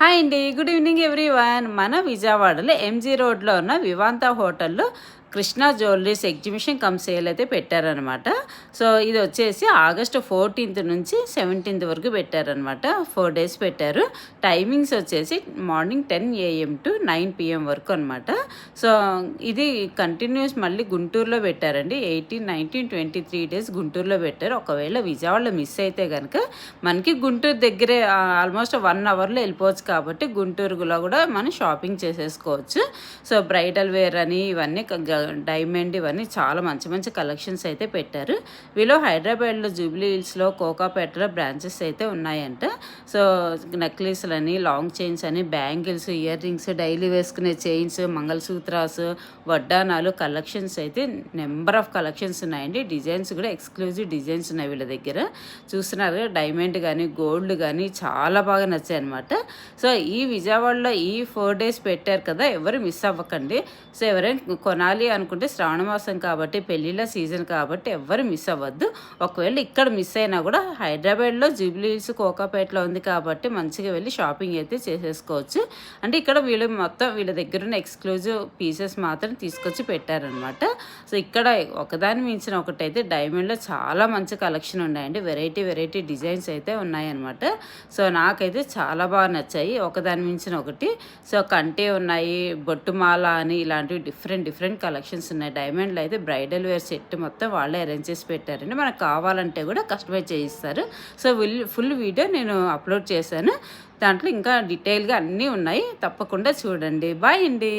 Hi అండి, good evening everyone. మన విజయవాడలో ఎంజీ రోడ్లో ఉన్న వివాంత హోటల్లో Krishna jewelleries exhibition come sale అయితే పెట్టారనమాట. సో ఇది వచ్చేసి ఆగస్టు 14th నుంచి 17th వరకు పెట్టారనమాట. 4 days పెట్టారు. టైమింగ్స్ వచ్చేసి మార్నింగ్ 10 AM to 9 PM వరకు అనమాట. సో ఇది కంటిన్యూస్ మళ్ళీ గుంటూరులో పెట్టారండి. 18, 19, 23 days గుంటూరులో పెట్టారు. ఒకవేళ విజయవాడలో మిస్ అయితే కనుక మనకి గుంటూరు దగ్గరే ఆల్మోస్ట్ 1 hourలో వెళ్ళిపోవచ్చు కాబట్టి గుంటూరులో కూడా మనం షాపింగ్ చేసేసుకోవచ్చు. సో బ్రైడల్ వేర్ అని ఇవన్నీ డైమండ్ ఇవన్నీ చాలా మంచి మంచి కలెక్షన్స్ అయితే పెట్టారు. వీళ్ళు హైదరాబాద్లో జూబ్లీ హిల్స్లో కోకాపేటలో బ్రాంచెస్ అయితే ఉన్నాయంట. సో నెక్లెస్లు అని, లాంగ్ చైన్స్ అని, బ్యాంగిల్స్, ఇయర్ రింగ్స్, డైలీ వేసుకునే చైన్స్, మంగళసూత్రాస్, వడ్డానాలు కలెక్షన్స్ అయితే నెంబర్ ఆఫ్ కలెక్షన్స్ ఉన్నాయండి. డిజైన్స్ కూడా ఎక్స్క్లూజివ్ డిజైన్స్ ఉన్నాయి వీళ్ళ దగ్గర. చూస్తున్నారు డైమండ్ కానీ గోల్డ్ కానీ చాలా బాగా నచ్చాయి అనమాట. సో ఈ విజయవాడలో ఈ 4 days పెట్టారు కదా, ఎవరు మిస్ అవ్వకండి. సో ఎవరైనా కొనాలి అనుకుంటే శ్రావణ మాసం కాబట్టి, పెళ్ళిళ్ళ సీజన్ కాబట్టి ఎవ్వరు మిస్ అవ్వద్దు. ఒకవేళ ఇక్కడ మిస్ అయినా కూడా హైదరాబాద్లో జూబ్లీ హిల్స్ కోకాపేటలో ఉంది కాబట్టి మంచిగా వెళ్ళి షాపింగ్ అయితే చేసేసుకోవచ్చు. అంటే ఇక్కడ వీళ్ళు మొత్తం వీళ్ళ దగ్గర ఉన్న ఎక్స్క్లూజివ్ పీసెస్ మాత్రం తీసుకొచ్చి పెట్టారనమాట. సో ఇక్కడ ఒకదాని మించిన ఒకటైతే డైమండ్లో చాలా మంచి కలెక్షన్ ఉన్నాయండి. వెరైటీ డిజైన్స్ అయితే ఉన్నాయన్నమాట. సో నాకైతే చాలా బాగా నచ్చాయి, ఒకదాని మించిన ఒకటి. సో కంటే ఉన్నాయి, బొట్టుమాల అని ఇలాంటివి డిఫరెంట్ కలెక్షన్స్ ఉన్నాయి. డైమండ్లో అయితే బ్రైడల్ వేర్ సెట్ మొత్తం వాళ్ళే అరేంజ్ చేసి పెట్టారండి. మనకు కావాలంటే కూడా కస్టమైజ్ చేయిస్తారు. సో ఫుల్ వీడియో నేను అప్లోడ్ చేశాను. దాంట్లో ఇంకా డీటెయిల్గా అన్నీ ఉన్నాయి, తప్పకుండా చూడండి. బాయ్ అండి.